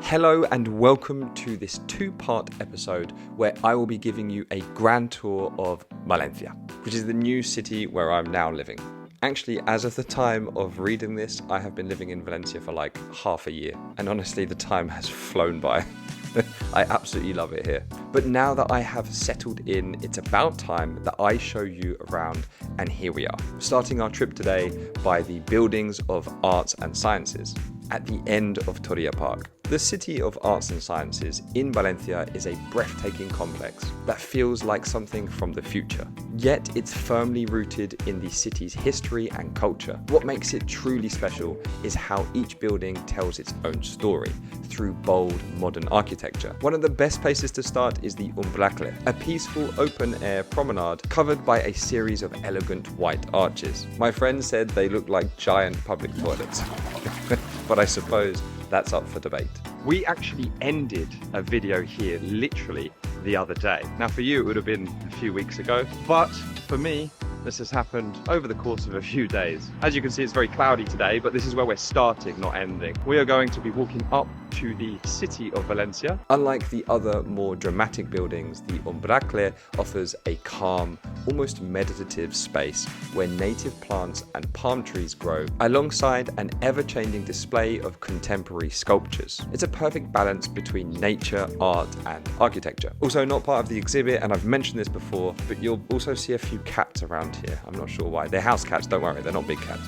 Hello and welcome to this two-part episode where I will be giving you a grand tour of Valencia, which is the new city where I'm now living. Actually, as of the time of reading this, I have been living in Valencia for like half a year, and honestly the time has flown by. I absolutely love it here. But now that I have settled in, it's about time that I show you around, and here we are. Starting our trip today by the buildings of arts and sciences at the end of Torilla Park. The City of Arts and Sciences in Valencia is a breathtaking complex that feels like something from the future. Yet it's firmly rooted in the city's history and culture. What makes it truly special is how each building tells its own story through bold, modern architecture. One of the best places to start is the Umbracle, a peaceful open-air promenade covered by a series of elegant white arches. My friend said they look like giant public toilets, but I suppose that's up for debate. We actually ended a video here literally the other day. Now for you it would have been a few weeks ago, but for me this has happened over the course of a few days. As you can see, it's very cloudy today, but this is where we're starting, not ending. We are going to be walking up to the city of Valencia. Unlike the other more dramatic buildings, the Umbracle offers a calm, almost meditative space where native plants and palm trees grow alongside an ever-changing display of contemporary sculptures. It's a perfect balance between nature, art and architecture. Also not part of the exhibit, and I've mentioned this before, but you'll also see a few cats around here. I'm not sure why. They're house cats, don't worry, they're not big cats.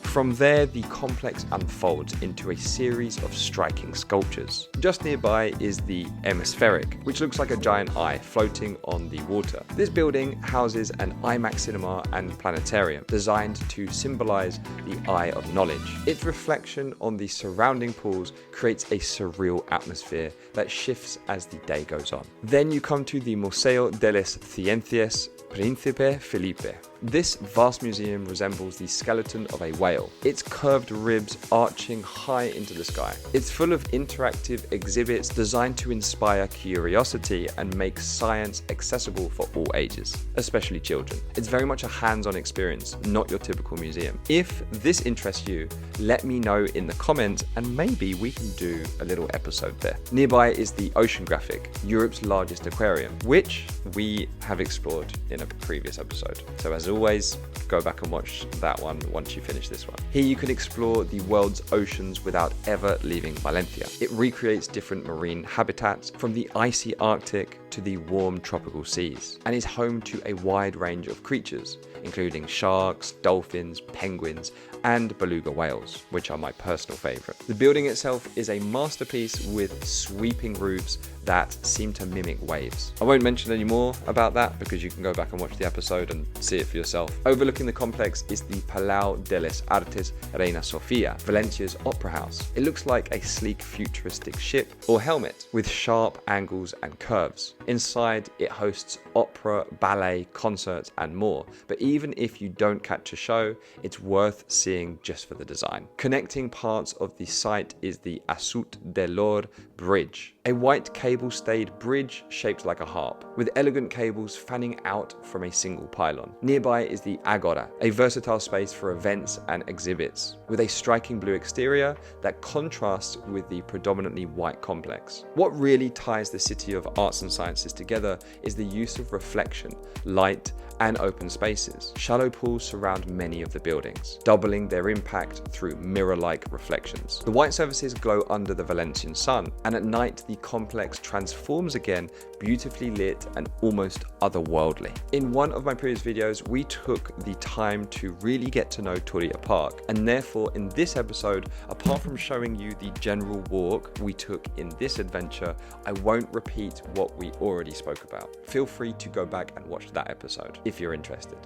From there, the complex unfolds into a series of striking sculptures. Just nearby is the Hemispheric, which looks like a giant eye floating on the water. This building houses an IMAX cinema and planetarium designed to symbolize the eye of knowledge. Its reflection on the surrounding pools creates a surreal atmosphere that shifts as the day goes on. Then you come to the Museo de las Ciencias Príncipe Felipe. This vast museum resembles the skeleton of a whale, its curved ribs arching high into the sky. It's full of interactive exhibits designed to inspire curiosity and make science accessible for all ages, especially children. It's very much a hands-on experience, not your typical museum. If this interests you, let me know in the comments and maybe we can do a little episode there. Nearby is the Oceanographic, Europe's largest aquarium, which we have explored in a previous episode. So as always, go back and watch that one once you finish this one. Here you can explore the world's oceans without ever leaving Valencia. It recreates different marine habitats from the icy Arctic to the warm tropical seas, and is home to a wide range of creatures, including sharks, dolphins, penguins, and beluga whales, which are my personal favorite. The building itself is a masterpiece with sweeping roofs that seem to mimic waves. I won't mention any more about that because you can go back and watch the episode and see it for yourself. Overlooking the complex is the Palau de las Artes Reina Sofia, Valencia's opera house. It looks like a sleek futuristic ship or helmet with sharp angles and curves. Inside, it hosts opera, ballet, concerts, and more. But even if you don't catch a show, it's worth seeing just for the design. Connecting parts of the site is the Asut de l'Or Bridge, a white cable-stayed bridge shaped like a harp, with elegant cables fanning out from a single pylon. Nearby is the Agora, a versatile space for events and exhibits, with a striking blue exterior that contrasts with the predominantly white complex. What really ties the City of Arts and Sciences together is the use of reflection, light, and open spaces. Shallow pools surround many of the buildings, doubling their impact through mirror-like reflections. The white surfaces glow under the Valencian sun, and at night the complex transforms again, beautifully lit and almost otherworldly. In one of my previous videos, we took the time to really get to know Torilla Park, and therefore in this episode, apart from showing you the general walk we took in this adventure, I won't repeat what we already spoke about. Feel free to go back and watch that episode if you're interested.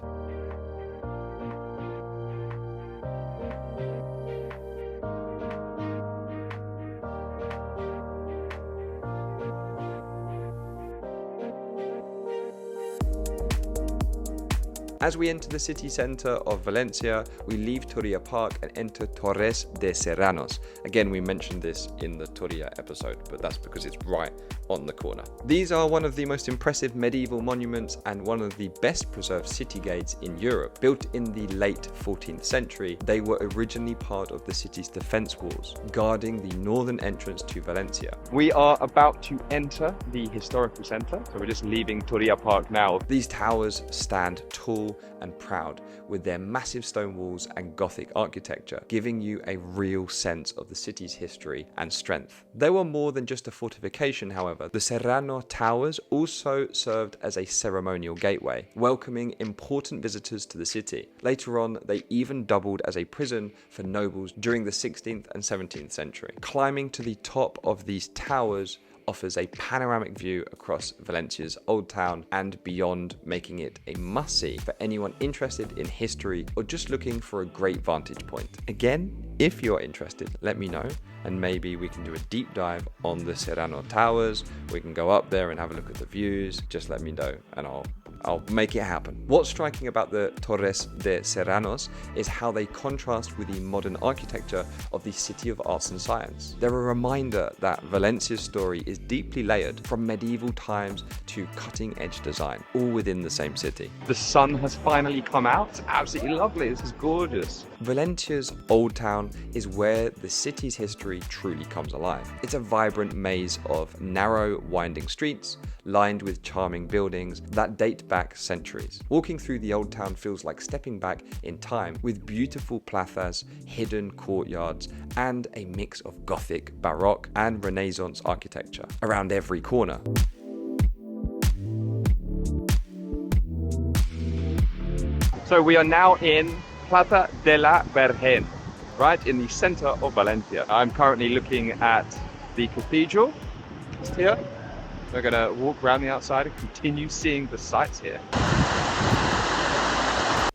As we enter the city centre of Valencia, we leave Torilla Park and enter Torres de Serranos. Again, we mentioned this in the Torilla episode, but that's because it's right on the corner. These are one of the most impressive medieval monuments and one of the best preserved city gates in Europe. Built in the late 14th century, they were originally part of the city's defense walls, guarding the northern entrance to Valencia. We are about to enter the historical center, so we're just leaving Toria Park now. These towers stand tall and proud with their massive stone walls and Gothic architecture, giving you a real sense of the city's history and strength. They were more than just a fortification, however. The Serrano Towers also served as a ceremonial gateway, welcoming important visitors to the city. Later on, they even doubled as a prison for nobles during the 16th and 17th century. Climbing to the top of these towers offers a panoramic view across Valencia's old town and beyond, making it a must-see for anyone interested in history or just looking for a great vantage point. Again, if you're interested, let me know, and maybe we can do a deep dive on the Serrano Towers. We can go up there and have a look at the views. Just let me know and I'll make it happen. What's striking about the Torres de Serranos is how they contrast with the modern architecture of the City of Arts and Science. They're a reminder that Valencia's story is deeply layered, from medieval times to cutting-edge design, all within the same city. The sun has finally come out. It's absolutely lovely. This is gorgeous. Valencia's old town is where the city's history truly comes alive. It's a vibrant maze of narrow, winding streets, lined with charming buildings that date back centuries. Walking through the old town feels like stepping back in time, with beautiful plazas, hidden courtyards, and a mix of Gothic, Baroque, and Renaissance architecture around every corner. So we are now in Plaza de la Virgen, right in the center of Valencia. I'm currently looking at the cathedral. It's here. We're gonna walk around the outside and continue seeing the sights here.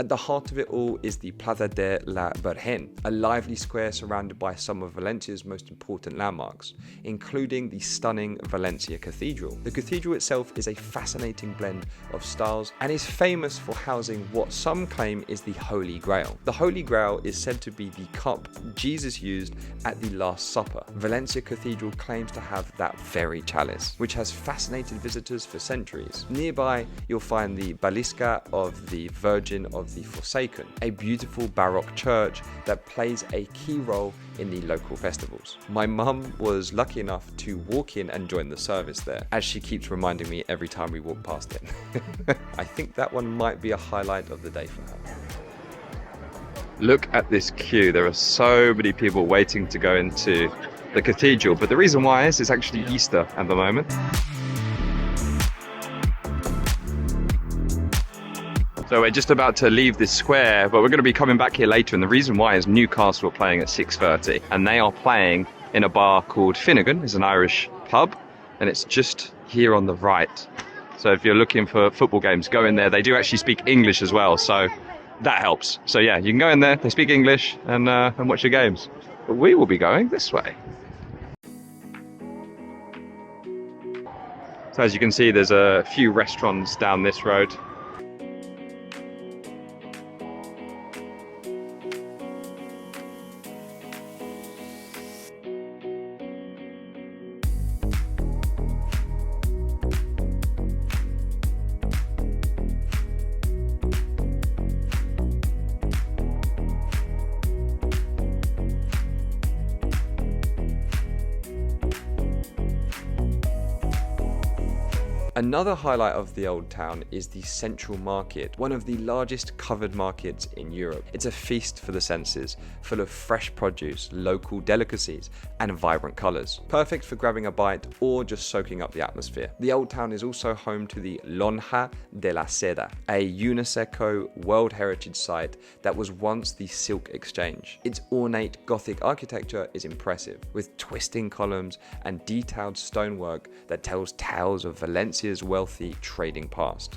At the heart of it all is the Plaza de la Virgen, a lively square surrounded by some of Valencia's most important landmarks, including the stunning Valencia Cathedral. The cathedral itself is a fascinating blend of styles and is famous for housing what some claim is the Holy Grail. The Holy Grail is said to be the cup Jesus used at the Last Supper. Valencia Cathedral claims to have that very chalice, which has fascinated visitors for centuries. Nearby, you'll find the Basilica of the Virgin of the Forsaken, a beautiful Baroque church that plays a key role in the local festivals. My mum was lucky enough to walk in and join the service there, as she keeps reminding me every time we walk past it. I think that one might be a highlight of the day for her. Look at this queue. There are so many people waiting to go into the cathedral, but the reason why is it's actually Easter at the moment. So we're just about to leave this square, but we're going to be coming back here later, and the reason why is Newcastle are playing at 6:30, and they are playing in a bar called Finnegan. It's an Irish pub, and it's just here on the right. So if you're looking for football games, go in there. They do actually speak English as well, so that helps. So yeah, you can go in there, they speak English, and watch your games. But we will be going this way. So as you can see, there's a few restaurants down this road. Another highlight of the old town is the Central Market, one of the largest covered markets in Europe. It's a feast for the senses, full of fresh produce, local delicacies, and vibrant colours. Perfect for grabbing a bite or just soaking up the atmosphere. The old town is also home to the Lonja de la Seda, a UNESCO World Heritage Site that was once the Silk Exchange. Its ornate Gothic architecture is impressive, with twisting columns and detailed stonework that tells tales of Valencia's wealthy trading past.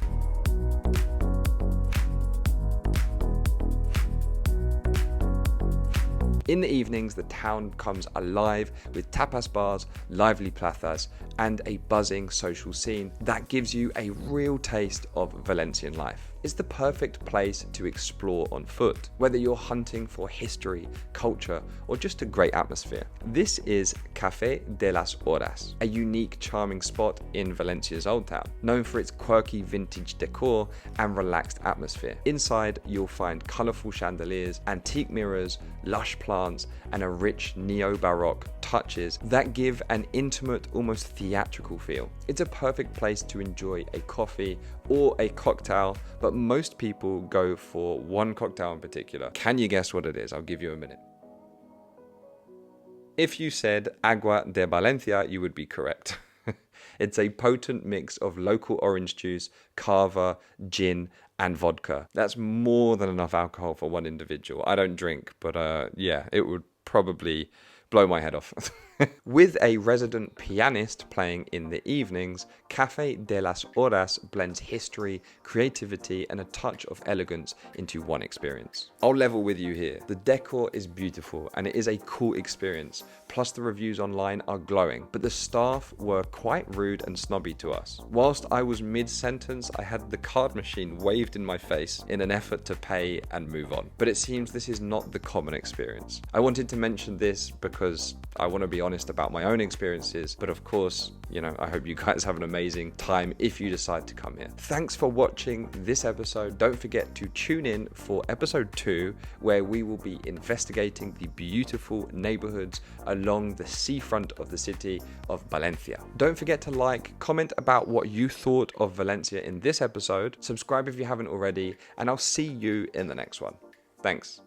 In the evenings, the town comes alive with tapas bars, lively plazas, and a buzzing social scene that gives you a real taste of Valencian life. It's the perfect place to explore on foot, whether you're hunting for history, culture, or just a great atmosphere. This is Café de las Horas, a unique, charming spot in Valencia's Old Town, known for its quirky vintage decor and relaxed atmosphere. Inside, you'll find colourful chandeliers, antique mirrors, lush plants, and a rich neo-baroque touches that give an intimate, almost theatrical feel. It's a perfect place to enjoy a coffee or a cocktail, but most people go for one cocktail in particular. Can you guess what it is? I'll give you a minute. If you said Agua de Valencia, you would be correct. It's a potent mix of local orange juice, cava, gin, and vodka. That's more than enough alcohol for one individual. I don't drink, but yeah, it would probably blow my head off. With a resident pianist playing in the evenings, Café de las Horas blends history, creativity, and a touch of elegance into one experience. I'll level with you here. The decor is beautiful and it is a cool experience. Plus the reviews online are glowing, but the staff were quite rude and snobby to us. Whilst I was mid-sentence, I had the card machine waved in my face in an effort to pay and move on. But it seems this is not the common experience. I wanted to mention this because I want to be honest about my own experiences, but of course, I hope you guys have an amazing time if you decide to come here. Thanks for watching this episode. Don't forget to tune in for episode 2, where we will be investigating the beautiful neighborhoods along the seafront of the city of Valencia. Don't forget to like, comment about what you thought of Valencia in this episode, subscribe if you haven't already, and I'll see you in the next one. Thanks.